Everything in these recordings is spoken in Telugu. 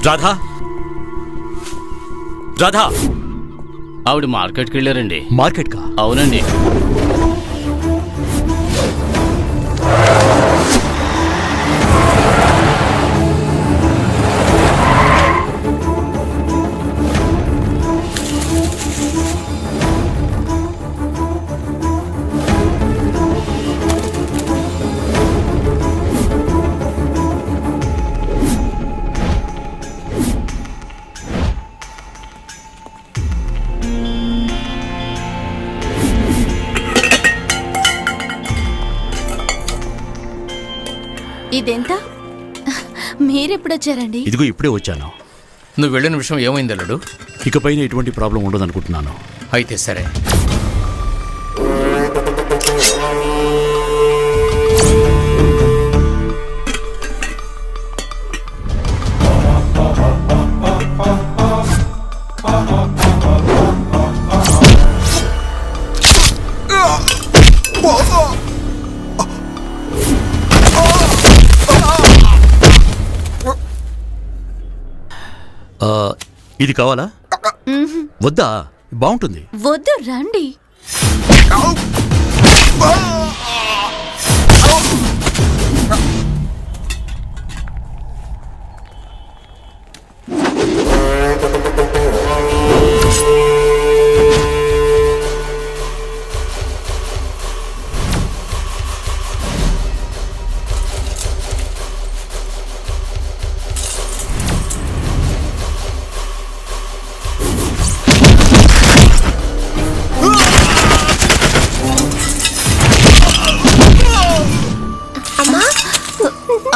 రాధా, రాధా. ఆవిడ మార్కెట్కి వెళ్ళారండి. మార్కెట్కా? అవునండి. ఇదెంత? మీరెప్పుడొచ్చారండి? ఇదిగో ఇప్పుడే వచ్చాను. నువ్వు వెళ్ళిన విషయం ఏమైంది అల్లుడు? ఇకపైన ఎటువంటి ప్రాబ్లం ఉండదనుకుంటున్నాను. అయితే సరే. ఇది కావాలా? వద్దా? బాగుంటుంది. వద్దు, రండి.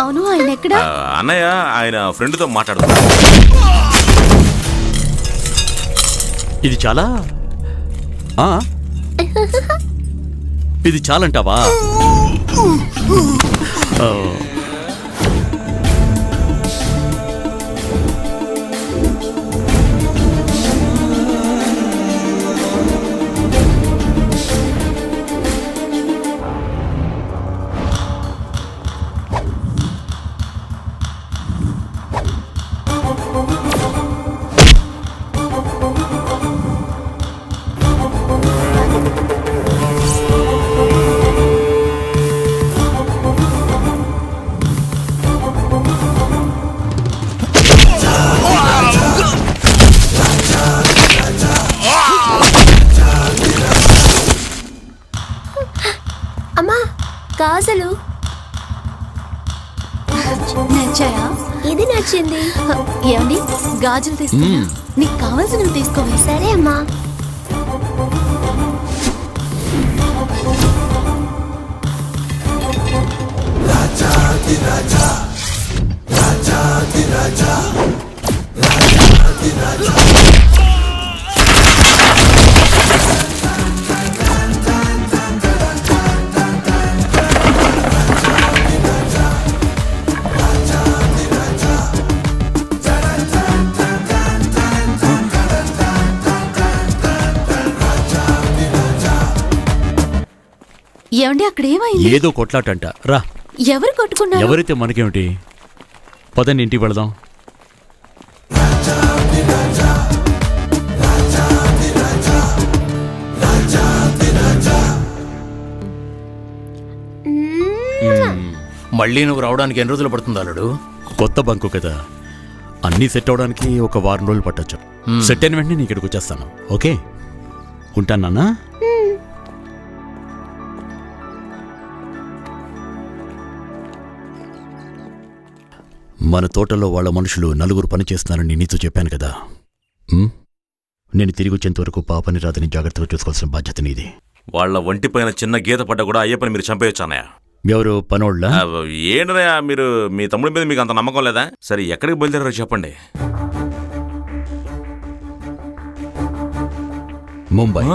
అవును, ఆయన ఎక్కడ? అన్నయ్య ఆయన ఫ్రెండ్తో మాట్లాడుతున్నారు. ఇది చాలా ఇది చాలంటావా? గాజులు నచ్చాయా? ఇది నచ్చింది. ఏమండి, గాజులు తీసుకున్నా? నీకు కావాల్సినవి తీసుకోవాలి. సరే అమ్మా. ఏమండి, అక్కడ ఏమైంది? ఏదో కొట్లాటంట. రా. ఎవరు కొట్టుకున్నారు? ఎవరైతే మనకేమిటి? పదండి, ఇంటికి వెళదాం. మళ్ళీ నువ్వు రావడానికి ఎన్ని రోజులు పడుతుంది అల్లుడు? కొత్త బంకు కదా, అన్నీ సెట్ అవడానికి ఒక వారం రోజులు పట్టొచ్చు. సెట్ అయిన వెంటనే నీ ఇక్కడికి వచ్చేస్తాను. ఓకే, ఉంటాను నాన్న. మన తోటలో వాళ్ళ మనుషులు నలుగురు పని చేస్తున్నారని నీతో చెప్పాను కదా. నేను తిరిగి వచ్చేంత వరకు పాపని రాదని జాగ్రత్తగా చూసుకోవాల్సిన బాధ్యత నీది. వాళ్ళ ఒంటి పైన చిన్న గీత పడ్డ కూడా అయ్యప్పని మీరు చంపేయచ్చు అన్నయ్య. ఎవరు పనోళ్ళ? ఏంటన్నయ్య మీరు, మీ తమ్ముడి మీద మీకు అంత నమ్మకం లేదా? సరే, ఎక్కడికి బయలుదేరారో చెప్పండి. ముంబై.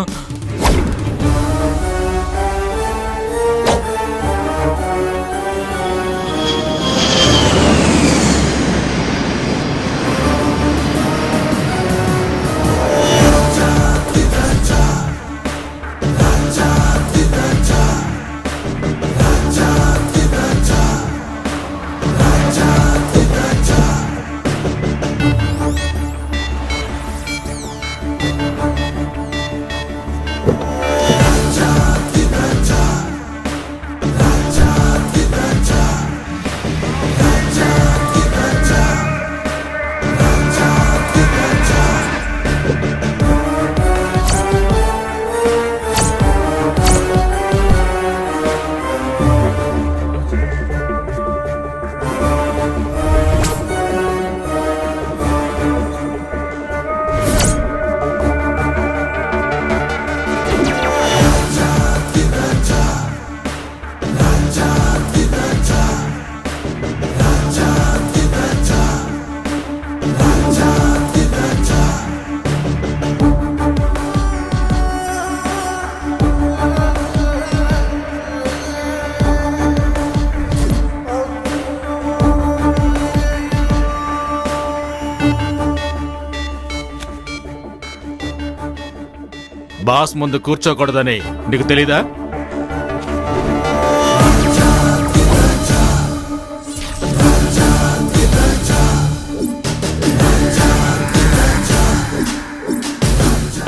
బాస్ ముందు కూర్చోకూడదని నీకు తెలీదా?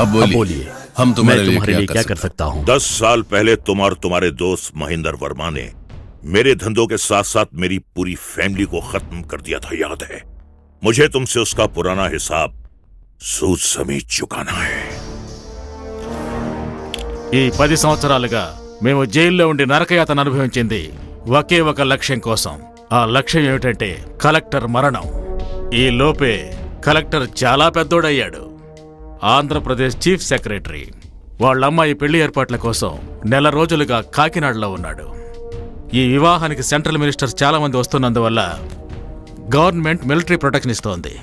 अब बोलिए, बोलिए, हम मैं तुम्हारे लिए तुम्हारे लिए क्या क्या कर कर सकता हूँ? 10 साल पहले तुम और तुम्हारे दोस्त महेंद्र वर्मा ने मेरे धंधों के साथ साथ मेरी पूरी फैमिली को खत्म कर दिया था, याद है? मुझे तुमसे उसका पुराना हिसाब सूद समेत चुकाना है। ఈ 10 సంవత్సరాలుగా మేము జైల్లో ఉండి నరకయాతన అనుభవించింది ఒకే ఒక లక్ష్యం కోసం. ఆ లక్ష్యం ఏమిటంటే కలెక్టర్ మరణం. ఈ లోపే కలెక్టర్ చాలా పెద్దోడయ్యాడు. ఆంధ్రప్రదేశ్ చీఫ్ సెక్రటరీ వాళ్ళ అమ్మాయి పెళ్లి ఏర్పాట్ల కోసం నెల రోజులుగా కాకినాడలో ఉన్నాడు. ఈ వివాహానికి సెంట్రల్ మినిస్టర్స్ చాలా మంది వస్తున్నందువల్ల గవర్నమెంట్ మిలిటరీ ప్రొటెక్షన్ ఇస్తోంది.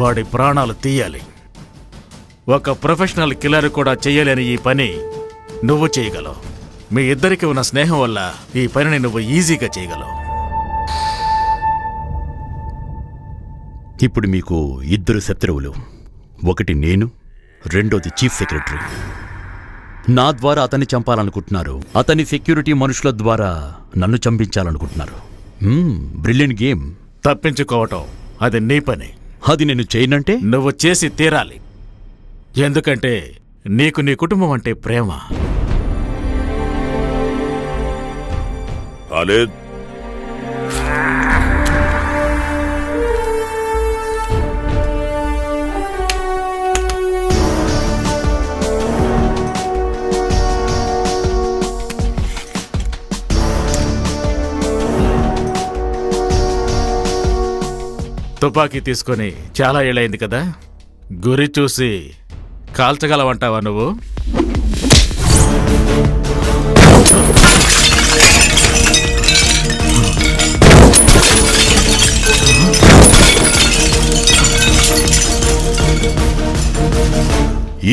వాడి ప్రాణాలు తీయాలి. ఒక ప్రొఫెషనల్ కిల్లర్ కూడా చెయ్యలేని ఈ పని నువ్వు చేయగలవు. మీ ఇద్దరికి ఉన్న స్నేహం వల్ల ఈ పనిని నువ్వు ఈజీగా చేయగలవు. ఇప్పుడు మీకు ఇద్దరు శత్రువులు. ఒకటి నేను, రెండోది చీఫ్ సెక్రటరీ. నా ద్వారా అతన్ని చంపాలనుకుంటున్నారు. అతని సెక్యూరిటీ మనుషుల ద్వారా నన్ను చంపించాలనుకుంటున్నారు. Brilliant game. తప్పించుకోవటం అది నీ పని. అది నేను చేయనంటే నువ్వు చేసి తీరాలి. ఎందుకంటే నీకు నీ కుటుంబం అంటే ప్రేమ. खालिद, తుపాకీ తీసుకొని చాలా ఏళ్ళైంది కదా. గురి చూసి కాల్చగలవంటావా నువ్వు?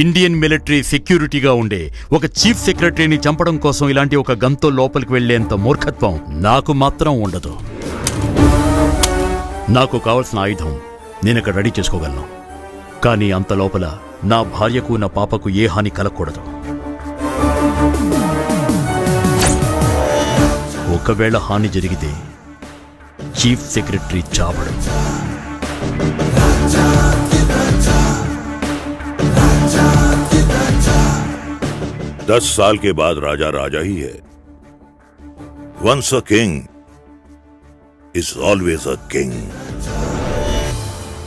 ఇండియన్ మిలిటరీ సెక్యూరిటీగా ఉండే ఒక చీఫ్ సెక్రటరీని చంపడం కోసం ఇలాంటి ఒక గంతో లోపలికి వెళ్లేంత మూర్ఖత్వం నాకు మాత్రం ఉండదు. నాకు కావలసిన ఆయుధం నేనక్కడ రెడీ చేసుకోగలను. కానీ అంత లోపల నా భార్యకు నా పాపకు ఏ హాని కలగకూడదు. ఒకవేళ హాని జరిగితే చీఫ్ సెక్రటరీ చావడు. दस साल के बाद राजा राजा ही है. Once a king is always a king.